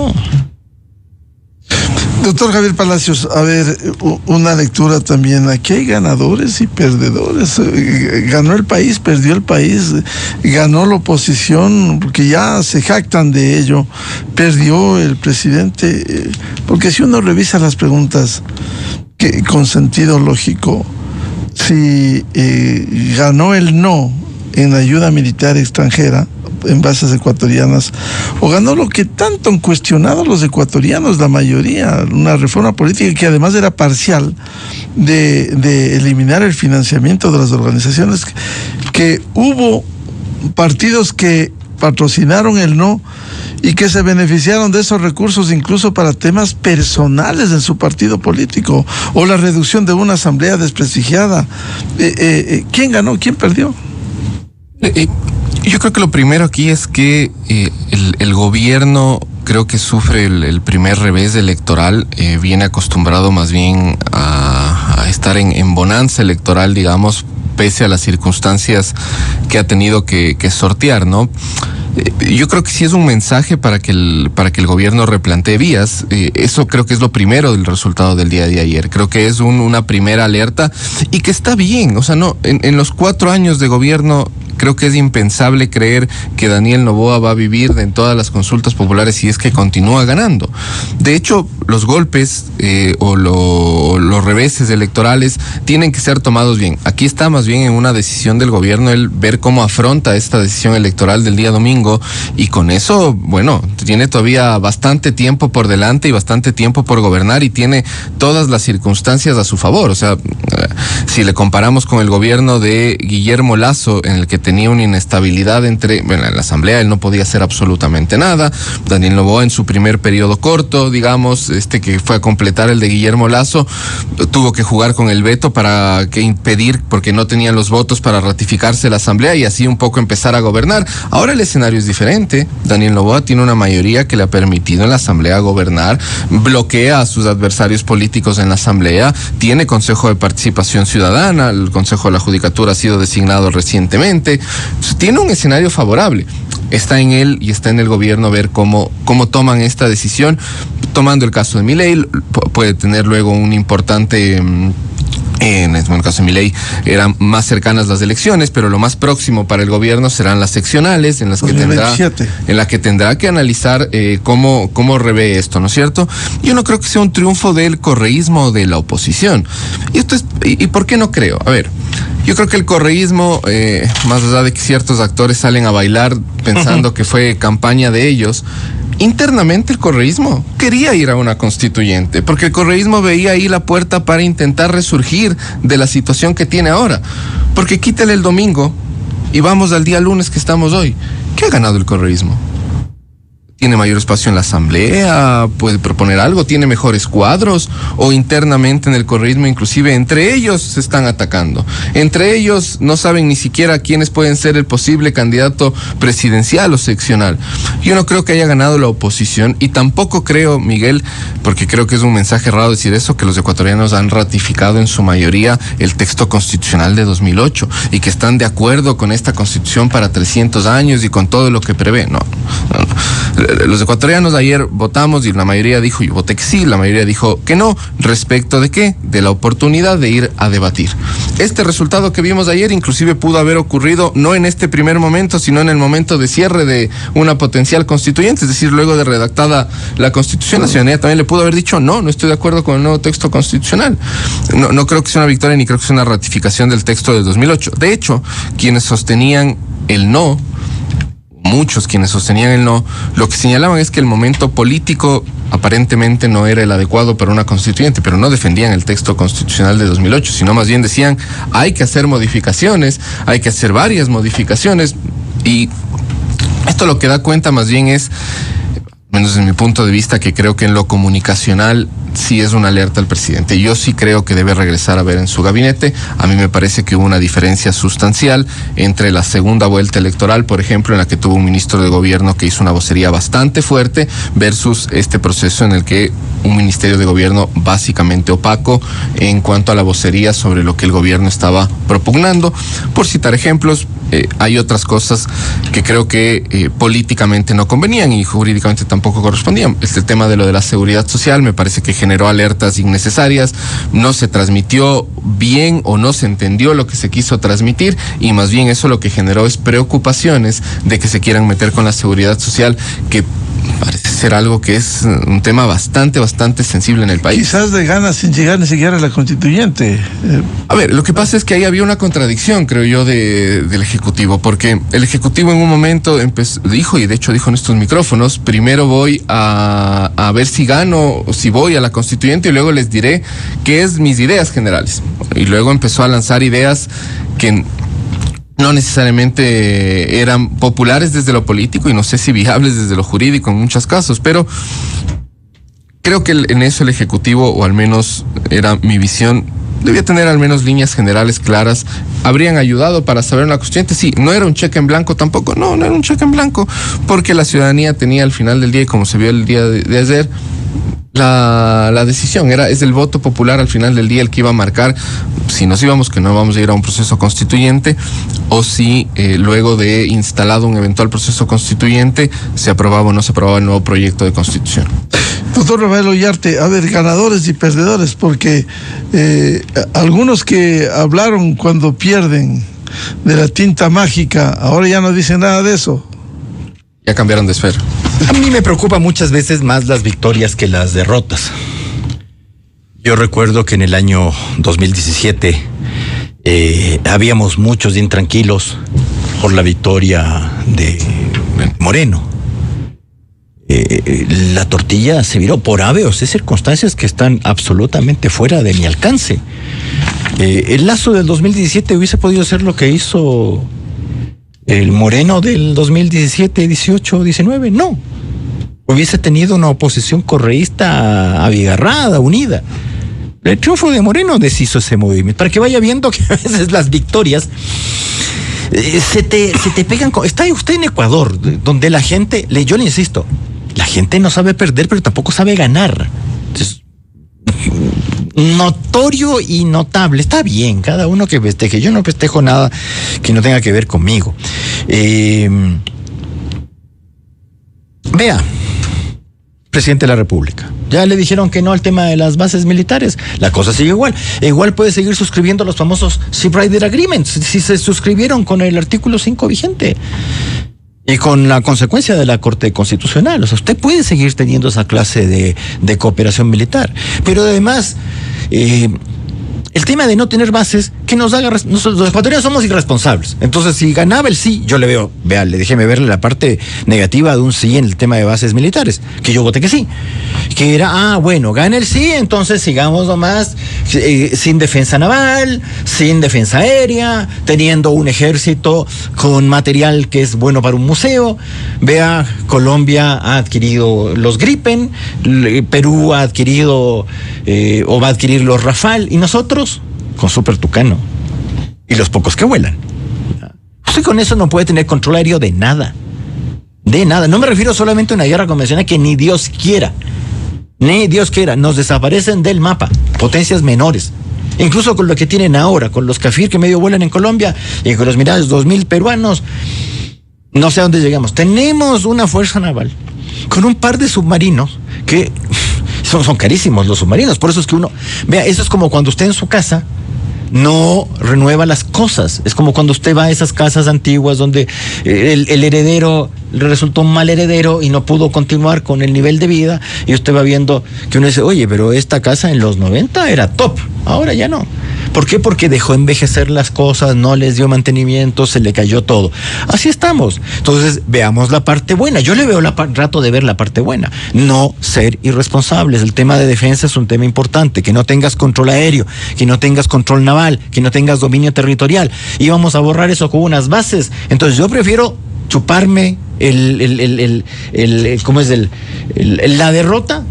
Doctor Javier Palacios, a ver, una lectura también. Aquí hay ganadores y perdedores. Ganó el país, perdió el país, ganó la oposición, porque ya se jactan de ello. Perdió el presidente, porque si uno revisa las preguntas con sentido lógico, si ganó el no en ayuda militar extranjera en bases ecuatorianas, o ganó lo que tanto han cuestionado los ecuatorianos, la mayoría, una reforma política que además era parcial, de eliminar el financiamiento de las organizaciones, que hubo partidos que patrocinaron el no y que se beneficiaron de esos recursos incluso para temas personales en su partido político, o la reducción de una asamblea desprestigiada. ¿Quién ganó? ¿Quién perdió?
Yo creo que lo primero aquí es que el gobierno creo que sufre el primer revés electoral, viene acostumbrado más bien a estar en bonanza electoral, digamos, pese a las circunstancias que ha tenido que sortear, ¿no? Yo creo que sí es un mensaje para que el gobierno replantee vías. Eso creo que es lo primero del resultado del día de ayer. Creo que es una primera alerta y que está bien. O sea, no, en los 4 años de gobierno creo que es impensable creer que Daniel Noboa va a vivir en todas las consultas populares si es que continúa ganando. De hecho, los golpes o los reveses electorales tienen que ser tomados bien. Aquí está más bien en una decisión del gobierno el ver cómo afronta esta decisión electoral del día domingo, y con eso, bueno, tiene todavía bastante tiempo por delante y bastante tiempo por gobernar, y tiene todas las circunstancias a su favor. O sea, si le comparamos con el gobierno de Guillermo Lasso, en el que tenía una inestabilidad en la asamblea él no podía hacer absolutamente nada. Daniel Noboa, en su primer periodo corto, digamos, que fue a completar el de Guillermo Lasso, tuvo que jugar con el veto para que impedir, porque no tenían los votos para ratificarse la asamblea, y así un poco empezar a gobernar. Ahora el escenario es diferente. Daniel Noboa tiene una mayoría que le ha permitido en la asamblea gobernar, bloquea a sus adversarios políticos en la asamblea, tiene consejo de participación ciudadana, el consejo de la judicatura ha sido designado recientemente, tiene un escenario favorable. Está en él y está en el gobierno ver cómo toman esta decisión. Tomando el caso de Milei, puede tener luego un importante... En el caso de Milei eran más cercanas las elecciones, pero lo más próximo para el gobierno serán las seccionales, en las que tendrá que analizar cómo revé esto, ¿no es cierto? Yo no creo que sea un triunfo del correísmo o de la oposición. ¿Y por qué no creo? A ver, yo creo que el correísmo, más allá de que ciertos actores salen a bailar pensando que fue campaña de ellos, internamente el correísmo quería ir a una constituyente, porque el correísmo veía ahí la puerta para intentar resurgir de la situación que tiene ahora. Porque quítale el domingo y vamos al día lunes que estamos hoy. ¿Qué ha ganado el correísmo? ¿Tiene mayor espacio en la asamblea? ¿Puede proponer algo? ¿Tiene mejores cuadros? ¿O internamente en el correísmo inclusive entre ellos se están atacando? Entre ellos no saben ni siquiera quiénes pueden ser el posible candidato presidencial o seccional. Yo no creo que haya ganado la oposición, y tampoco creo, Miguel, porque creo que es un mensaje raro decir eso, que los ecuatorianos han ratificado en su mayoría el texto constitucional de 2008 y que están de acuerdo con esta constitución para 300 años y con todo lo que prevé. No. Los ecuatorianos ayer votamos y la mayoría dijo, yo voté que sí, la mayoría dijo que no. ¿Respecto de qué? De la oportunidad de ir a debatir. Este resultado que vimos ayer inclusive pudo haber ocurrido no en este primer momento, sino en el momento de cierre de una potencial constituyente, es decir, luego de redactada la Constitución. La ciudadanía también le pudo haber dicho, no estoy de acuerdo con el nuevo texto constitucional. No creo que sea una victoria, ni creo que sea una ratificación del texto de 2008. De hecho, quienes sostenían el no, muchos quienes sostenían el no, lo que señalaban es que el momento político aparentemente no era el adecuado para una constituyente, pero no defendían el texto constitucional de 2008, sino más bien decían, hay que hacer modificaciones, hay que hacer varias modificaciones, y esto lo que da cuenta más bien es, menos desde mi punto de vista, que creo que en lo comunicacional sí es una alerta al presidente. Yo sí creo que debe regresar a ver en su gabinete. A mí me parece que hubo una diferencia sustancial entre la segunda vuelta electoral, por ejemplo, en la que tuvo un ministro de gobierno que hizo una vocería bastante fuerte, versus este proceso en el que un ministerio de gobierno básicamente opaco en cuanto a la vocería sobre lo que el gobierno estaba propugnando. Por citar ejemplos, hay otras cosas que creo que políticamente no convenían y jurídicamente tampoco correspondían. El tema de lo de la seguridad social me parece que generó alertas innecesarias, no se transmitió bien o no se entendió lo que se quiso transmitir, y más bien eso lo que generó es preocupaciones de que se quieran meter con la seguridad social, que parece ser algo que es un tema bastante sensible en el país.
Quizás de ganas sin llegar ni siquiera a la constituyente.
A ver, lo que pasa es que ahí había una contradicción, creo yo, del Ejecutivo, porque el Ejecutivo en un momento dijo, y de hecho dijo en estos micrófonos, primero voy a ver si gano, si voy a la constituyente, y luego les diré qué es mis ideas generales. Y luego empezó a lanzar ideas que no necesariamente eran populares desde lo político y no sé si viables desde lo jurídico en muchos casos, pero creo que en eso el Ejecutivo, o al menos era mi visión, debía tener al menos líneas generales claras. ¿Habrían ayudado para saber en la constituyente? Sí. ¿No era un cheque en blanco tampoco? No era un cheque en blanco, porque la ciudadanía tenía al final del día, y como se vio el día de ayer, la decisión es el voto popular al final del día el que iba a marcar si nos íbamos, que no vamos a ir a un proceso constituyente, o si luego de instalado un eventual proceso constituyente se aprobaba o no se aprobaba el nuevo proyecto de constitución.
Doctor Rafael Ollarte, a ver, ganadores y perdedores, porque algunos que hablaron cuando pierden de la tinta mágica, ahora ya no dicen nada de eso.
Ya cambiaron de esfera.
A mí me preocupa muchas veces más las victorias que las derrotas. Yo recuerdo que en el año 2017 habíamos muchos intranquilos por la victoria de Moreno. La tortilla se viró por ave o circunstancias que están absolutamente fuera de mi alcance. El Lazo del 2017 hubiese podido ser lo que hizo el Moreno del 2017, 18, 19, no. Hubiese tenido una oposición correísta abigarrada, unida. El triunfo de Moreno deshizo ese movimiento. Para que vaya viendo que a veces las victorias se te pegan. Está usted en Ecuador, donde la gente, yo le insisto, la gente no sabe perder, pero tampoco sabe ganar. Entonces, notorio y notable. Está bien, cada uno que festeje. Yo no festejo nada que no tenga que ver conmigo. Vea, presidente de la República. Ya le dijeron que no al tema de las bases militares. La cosa sigue igual. Igual puede seguir suscribiendo los famosos Ship Rider Agreements, si se suscribieron con el artículo 5 vigente. Y con la consecuencia de la Corte Constitucional. O sea, usted puede seguir teniendo esa clase de cooperación militar. Pero además, el tema de no tener bases, que nos haga... Nosotros los ecuatorianos somos irresponsables. Entonces, si ganaba el sí, yo le veo... déjeme verle la parte negativa de un sí en el tema de bases militares. Que yo voté que sí. Que era, bueno, gana el sí, entonces sigamos nomás sin defensa naval, sin defensa aérea, teniendo un ejército con material que es bueno para un museo. Vea, Colombia ha adquirido los Gripen, Perú ha adquirido o va a adquirir los Rafale, y nosotros con Super Tucano y los pocos que vuelan. Usted con eso no puede tener control aéreo de nada. De nada. No me refiero solamente a una guerra convencional que ni Dios quiera. Ni Dios quiera. Nos desaparecen del mapa. Potencias menores. Incluso con lo que tienen ahora, con los Cafir que medio vuelan en Colombia y con los Mirage 2000 peruanos. No sé a dónde llegamos. Tenemos una fuerza naval con un par de submarinos que son carísimos los submarinos. Por eso es que uno... Vea, eso es como cuando usted en su casa no renueva las cosas. Es como cuando usted va a esas casas antiguas donde el heredero le resultó un mal heredero y no pudo continuar con el nivel de vida, y usted va viendo que uno dice, oye, pero esta casa en los 90 era top, ahora ya no. ¿Por qué? Porque dejó envejecer las cosas, no les dio mantenimiento, se le cayó todo. Así estamos. Entonces, veamos la parte buena. Yo le veo trato de ver la parte buena. No ser irresponsables. El tema de defensa es un tema importante. Que no tengas control aéreo, que no tengas control naval, que no tengas dominio territorial. Y vamos a borrar eso con unas bases. Entonces, yo prefiero chuparme la derrota,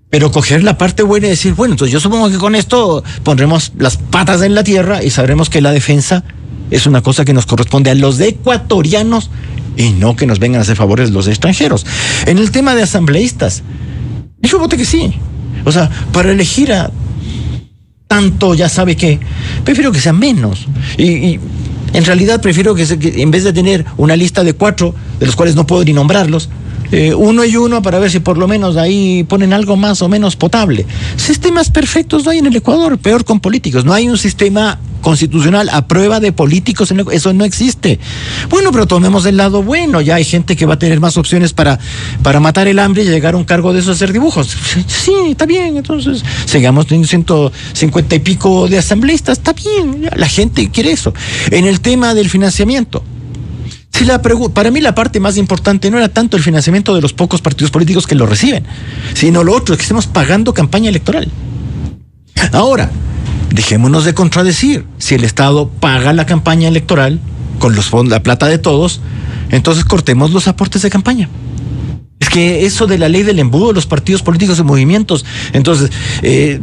pero coger la parte buena y decir, bueno, entonces yo supongo que con esto pondremos las patas en la tierra y sabremos que la defensa es una cosa que nos corresponde a los ecuatorianos y no que nos vengan a hacer favores los extranjeros. En el tema de asambleístas, yo voté que sí. O sea, para elegir a tanto, ya sabe que, prefiero que sean menos. Y en realidad prefiero que en vez de tener una lista de 4, de los cuales no puedo ni nombrarlos, uno y uno, para ver si por lo menos ahí ponen algo más o menos potable. Sistemas perfectos no hay en el Ecuador, peor con políticos. No hay un sistema constitucional a prueba de políticos, eso no existe. Bueno, pero tomemos el lado bueno. Ya hay gente que va a tener más opciones para matar el hambre y llegar a un cargo de eso, hacer dibujos. Sí, está bien. Entonces, sigamos teniendo 150 y pico de asambleístas, está bien. La gente quiere eso. En el tema del financiamiento, para mí la parte más importante no era tanto el financiamiento de los pocos partidos políticos que lo reciben, sino lo otro, es que estemos pagando campaña electoral. Ahora, dejémonos de contradecir. Si el Estado paga la campaña electoral con los fondos, la plata de todos, entonces cortemos los aportes de campaña. Es que eso de la ley del embudo, los partidos políticos y movimientos, entonces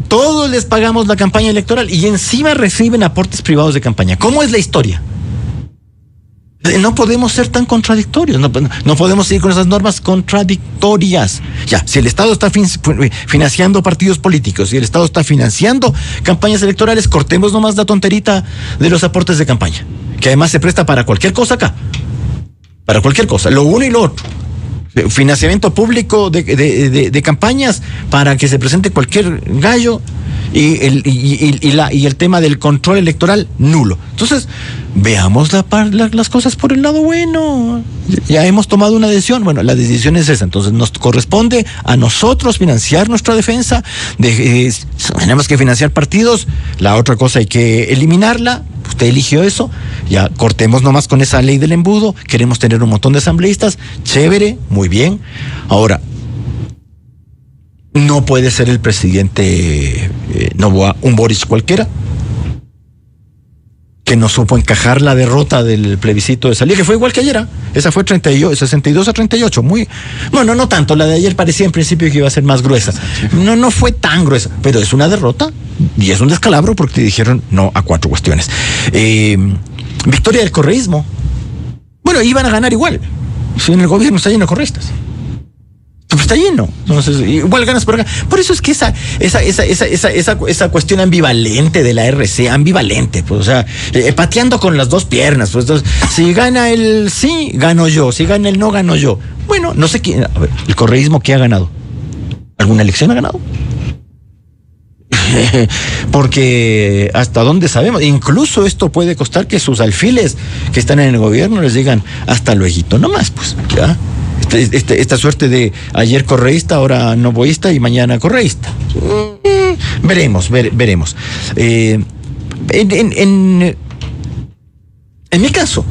todos les pagamos la campaña electoral y encima reciben aportes privados de campaña. ¿Cómo es la historia? No podemos ser tan contradictorios, no podemos seguir con esas normas contradictorias. Ya, si el Estado está financiando partidos políticos, si el Estado está financiando campañas electorales, cortemos nomás la tonterita de los aportes de campaña, que además se presta para cualquier cosa acá, para cualquier cosa, lo uno y lo otro. Financiamiento público de campañas para que se presente cualquier gallo Y el tema del control electoral, nulo. Entonces, veamos las cosas por el lado bueno. Ya hemos tomado una decisión. Bueno, la decisión es esa. Entonces, nos corresponde a nosotros financiar nuestra defensa. Tenemos que financiar partidos. La otra cosa hay que eliminarla. Usted eligió eso. Ya cortemos nomás con esa ley del embudo. Queremos tener un montón de asambleístas. Chévere, muy bien. Ahora, no puede ser el presidente Noboa un Boric cualquiera, que no supo encajar la derrota del plebiscito de salida, que fue igual que ayer. Esa fue 62-38. Bueno, no tanto. La de ayer parecía en principio que iba a ser más gruesa. No fue tan gruesa, pero es una derrota y es un descalabro porque te dijeron no a 4 cuestiones. Victoria del correísmo. Bueno, iban a ganar igual. Si en el gobierno está lleno de correístas. Pues está lleno. Entonces, igual ganas por acá. Por eso es que esa cuestión ambivalente de la RC, ambivalente, pues, o sea, pateando con las dos piernas. Pues, entonces, si gana el sí, gano yo. Si gana el no, gano yo. Bueno, no sé quién. A ver, ¿el correísmo qué ha ganado? ¿Alguna elección ha ganado? Porque hasta dónde sabemos, incluso esto puede costar que sus alfiles que están en el gobierno les digan hasta luego, nomás, pues, ya. Esta suerte de ayer correísta, ahora novoísta y mañana correísta. Veremos. En mi caso,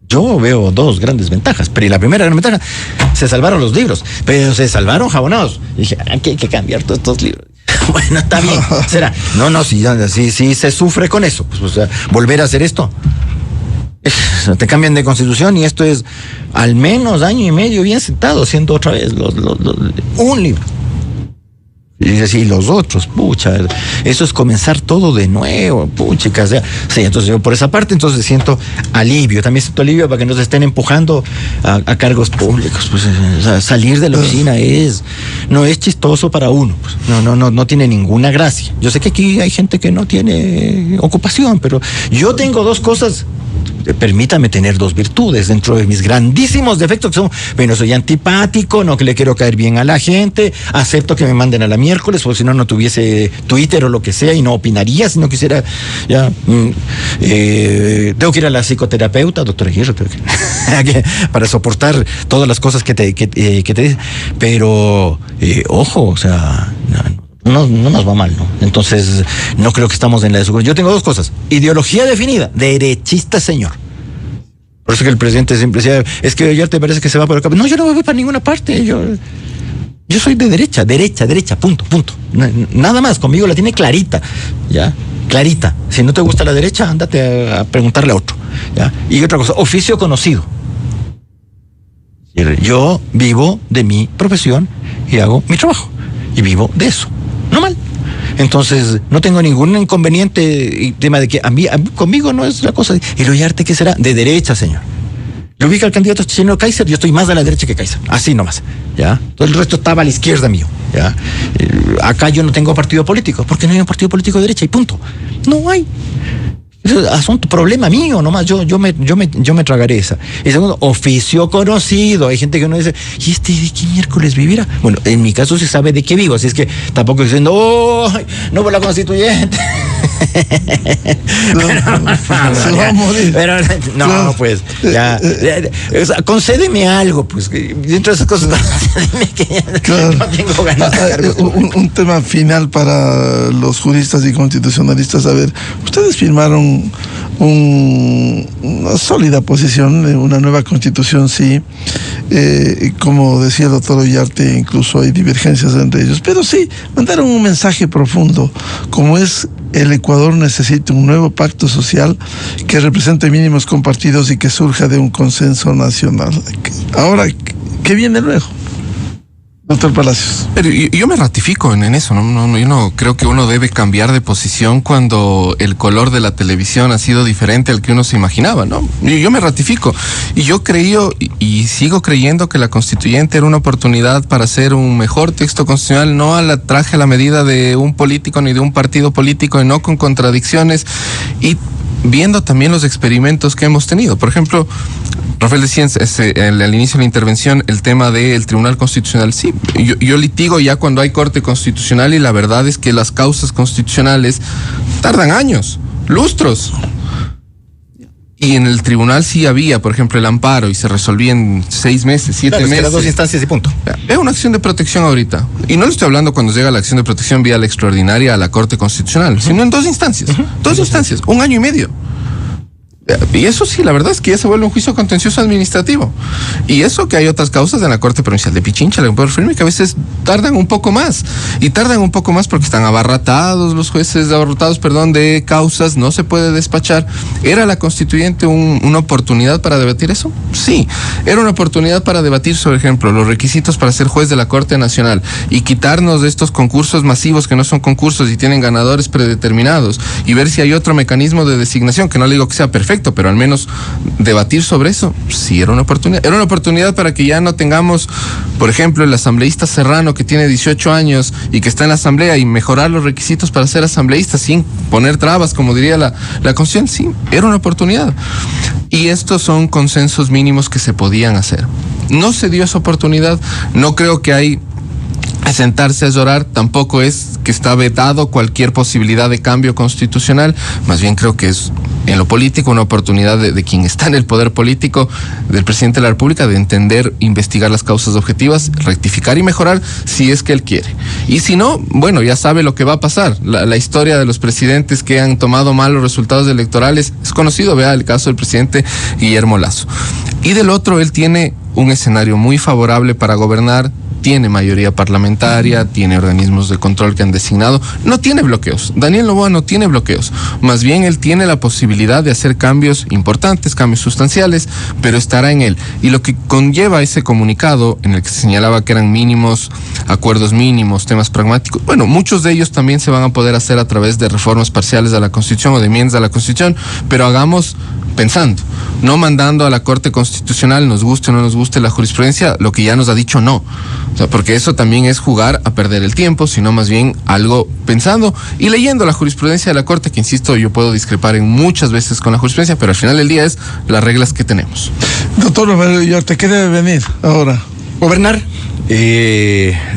yo veo 2 grandes ventajas. Pero la primera gran ventaja, se salvaron los libros, pero se salvaron jabonados. Y dije, aquí hay que cambiar todos estos libros. Bueno, está bien, será. No, sí se sufre con eso. Pues, o sea, volver a hacer esto. Te cambian de constitución y esto es al menos año y medio bien sentado haciendo otra vez un libro. Y los otros, pucha, eso es comenzar todo de nuevo, pucha, o sea, sí, entonces yo por esa parte siento alivio, también siento alivio para que nos estén empujando a cargos públicos, pues, o sea, salir de la oficina no es chistoso para uno, pues, no tiene ninguna gracia. Yo sé que aquí hay gente que no tiene ocupación, pero yo tengo 2 cosas. Permítame tener 2 virtudes dentro de mis grandísimos defectos, que son, bueno, soy antipático, no que le quiero caer bien a la gente, acepto que me manden a la miércoles, porque si no tuviese Twitter o lo que sea y no opinaría si no quisiera, ya, tengo que ir a la psicoterapeuta, doctora Aguirre, para soportar todas las cosas que te dicen, pero, ojo, o sea, no nos va mal, ¿no? Entonces, no creo que estamos en la desocupación. Yo tengo 2 cosas. Ideología definida, derechista, señor. Por eso que el presidente siempre decía, es que ayer te parece que se va por acá. No, yo no me voy para ninguna parte. Yo soy de derecha, punto. Nada más, conmigo la tiene clarita, ¿ya? Clarita. Si no te gusta la derecha, ándate a preguntarle a otro, ¿ya? Y otra cosa, oficio conocido. Yo vivo de mi profesión y hago mi trabajo. Y vivo de eso. No mal. Entonces, no tengo ningún inconveniente y tema de que conmigo no es la cosa. ¿El Ollarte qué será? De derecha, señor. Yo vi que el candidato chileno Kaiser, yo estoy más a la derecha que Kaiser. Así nomás. ¿Ya? Todo el resto estaba a la izquierda mío. ¿Ya? Acá yo no tengo partido político. Porque no hay un partido político de derecha y punto. No hay. Es asunto, problema mío nomás, yo me tragaré esa. Y segundo, oficio conocido. Hay gente que uno dice, ¿y de qué miércoles vivirá? Bueno, en mi caso se sabe de qué vivo, así es que tampoco diciendo, no por la constituyente.
Se va a morir.
Pero, no, pues, ya, o sea, concédeme algo, pues, dentro de esas cosas, dime que no tengo ganas de cargos.
Un tema final para los juristas y constitucionalistas. A ver, ustedes firmaron una sólida posición, una nueva constitución, sí. Como decía el doctor Ollarte, incluso hay divergencias entre ellos, pero sí, mandaron un mensaje profundo, como es: el Ecuador necesita un nuevo pacto social que represente mínimos compartidos y que surja de un consenso nacional. Ahora, ¿qué viene luego? Doctor Palacios.
Pero yo me ratifico en eso, ¿no? Yo no creo que uno debe cambiar de posición cuando el color de la televisión ha sido diferente al que uno se imaginaba, ¿no? Yo me ratifico. Y yo creo y sigo creyendo que la constituyente era una oportunidad para hacer un mejor texto constitucional, no traje a la medida de un político ni de un partido político, y no con contradicciones. Y viendo también los experimentos que hemos tenido. Por ejemplo, Rafael decía al inicio de la intervención el tema del Tribunal Constitucional. Sí, yo litigo ya cuando hay Corte Constitucional y la verdad es que las causas constitucionales tardan años, lustros. Y en el tribunal sí había, por ejemplo, el amparo y se resolvía en 6 meses, 7 meses.
Las 2 instancias y punto.
Es una acción de protección ahorita. Y no le estoy hablando cuando llega la acción de protección vía la extraordinaria a la Corte Constitucional, sino en 2 instancias. 2 instancias, 1 año y medio. Y eso sí, la verdad es que ya se vuelve un juicio contencioso administrativo. Y eso que hay otras causas en la Corte Provincial de Pichincha, la Poder Firme, que a veces tardan un poco más. Y tardan un poco más porque están abarrotados los jueces, de causas, no se puede despachar. ¿Era la constituyente una oportunidad para debatir eso? Sí, era una oportunidad para debatir, por ejemplo, los requisitos para ser juez de la Corte Nacional y quitarnos de estos concursos masivos que no son concursos y tienen ganadores predeterminados y ver si hay otro mecanismo de designación, que no le digo que sea perfecto, pero al menos debatir sobre eso, sí, era una oportunidad. Era una oportunidad para que ya no tengamos, por ejemplo, el asambleísta Serrano que tiene 18 años y que está en la asamblea, y mejorar los requisitos para ser asambleísta sin poner trabas, como diría la Constitución. Sí, era una oportunidad. Y estos son consensos mínimos que se podían hacer. No se dio esa oportunidad. No creo que hay a sentarse a llorar, tampoco es que está vetado cualquier posibilidad de cambio constitucional, más bien creo que es en lo político una oportunidad de quien está en el poder político, del presidente de la República, de entender, investigar las causas objetivas, rectificar y mejorar si es que él quiere. Y si no, bueno, ya sabe lo que va a pasar. La historia de los presidentes que han tomado mal los resultados electorales es conocido, vea el caso del presidente Guillermo Lasso. Y del otro, él tiene un escenario muy favorable para gobernar, tiene mayoría parlamentaria, tiene organismos de control que han designado, no tiene bloqueos. Daniel Noboa no tiene bloqueos, más bien él tiene la posibilidad de hacer cambios importantes, cambios sustanciales, pero estará en él. Y lo que conlleva ese comunicado, en el que se señalaba que eran mínimos, acuerdos mínimos, temas pragmáticos, bueno, muchos de ellos también se van a poder hacer a través de reformas parciales a la Constitución o de enmiendas a la Constitución, pero hagamos pensando, no mandando a la Corte Constitucional, nos guste o no nos guste la jurisprudencia, lo que ya nos ha dicho no. O sea, porque eso también es jugar a perder el tiempo, sino más bien algo pensando y leyendo la jurisprudencia de la Corte, que insisto, yo puedo discrepar en muchas veces con la jurisprudencia, pero al final del día es las reglas que tenemos.
Doctor Romero, ¿te qué debe venir ahora?
Gobernar.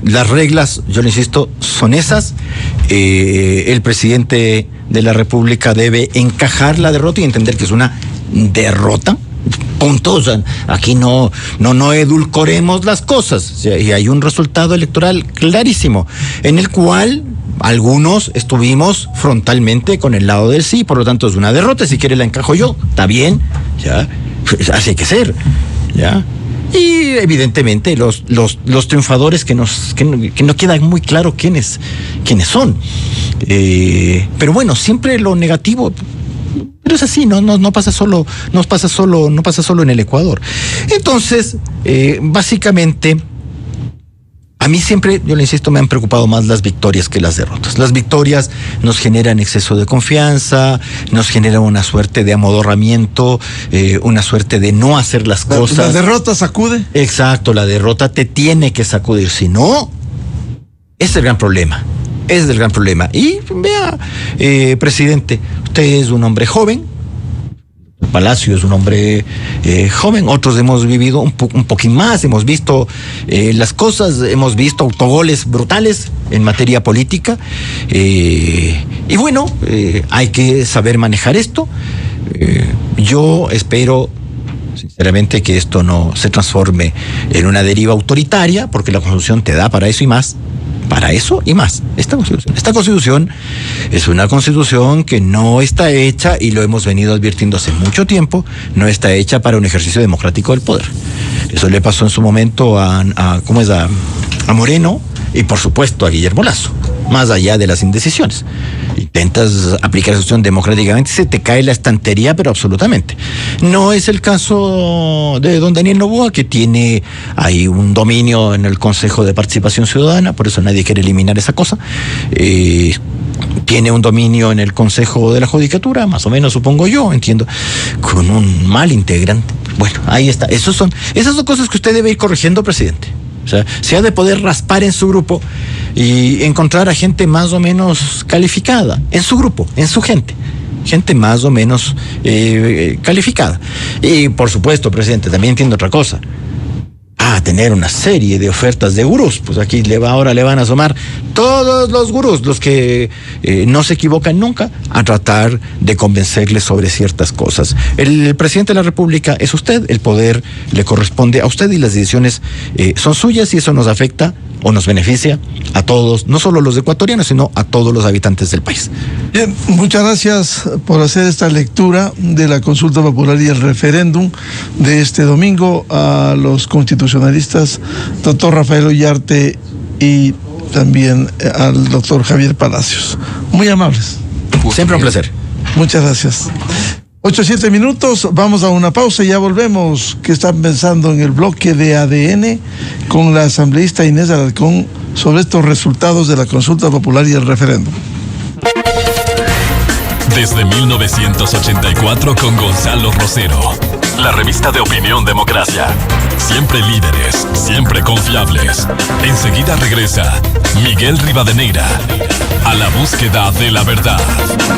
Las reglas, yo le insisto, son esas. El presidente de la República debe encajar la derrota y entender que es una derrota. Punto. O sea, aquí no edulcoremos las cosas. O sea, y hay un resultado electoral clarísimo, en el cual algunos estuvimos frontalmente con el lado del sí, por lo tanto es una derrota. Si quiere la encajo yo, está bien, ya, pues así hay que ser, ya. Y evidentemente los triunfadores que no queda muy claro quiénes son. Pero bueno, siempre lo negativo. Pero es así, no pasa solo en el Ecuador. Entonces, básicamente, a mí siempre, yo le insisto, me han preocupado más las victorias que las derrotas. Las victorias nos generan exceso de confianza, nos generan una suerte de amodorramiento, una suerte de no hacer las cosas.
¿La derrota sacude?
Exacto, la derrota te tiene que sacudir, si no, ese es el gran problema. Ese es el gran problema. Y vea, presidente, usted es un hombre joven, Palacio es un hombre joven, otros hemos vivido un poquín más, hemos visto las cosas, hemos visto autogoles brutales en materia política, y bueno, hay que saber manejar esto. Yo espero sinceramente que esto no se transforme en una deriva autoritaria, porque la Constitución te da para eso y más. Para eso y más. Esta Constitución es una Constitución que no está hecha, y lo hemos venido advirtiendo hace mucho tiempo, no está hecha para un ejercicio democrático del poder. Eso le pasó en su momento a Moreno y por supuesto a Guillermo Lasso, más allá de las indecisiones. Intentas aplicar la Constitución democráticamente, se te cae la estantería, pero absolutamente. No es el caso de don Daniel Noboa, que tiene ahí un dominio en el Consejo de Participación Ciudadana, por eso nadie quiere eliminar esa cosa. Tiene un dominio en el Consejo de la Judicatura, más o menos, supongo yo, entiendo, con un mal integrante. Bueno, ahí está. Esas son cosas que usted debe ir corrigiendo, presidente. O sea, se ha de poder raspar en su grupo y encontrar a gente más o menos calificada, en su grupo, en su gente. gente más o menos calificada. Y por supuesto, presidente, también entiendo otra cosa. A tener una serie de ofertas de gurús, pues aquí ahora le van a asomar todos los gurús, los que no se equivocan nunca, a tratar de convencerles sobre ciertas cosas. El presidente de la República es usted, el poder le corresponde a usted y las decisiones son suyas, y eso nos afecta o nos beneficia a todos, no solo a los ecuatorianos, sino a todos los habitantes del país.
Bien, muchas gracias por hacer esta lectura de la consulta popular y el referéndum de este domingo a los constitucionalistas, doctor Rafael Ollarte, y también al doctor Javier Palacios. Muy amables.
Siempre un placer.
Muchas gracias. 8-7 minutos, vamos a una pausa y ya volvemos. ¿Qué están pensando en el bloque de ADN con la asambleísta Inés Alarcón sobre estos resultados de la consulta popular y el referéndum?
Desde 1984 con Gonzalo Rosero, la revista de opinión Democracia. Siempre líderes, siempre confiables. Enseguida regresa Miguel Rivadeneira a la búsqueda de la verdad.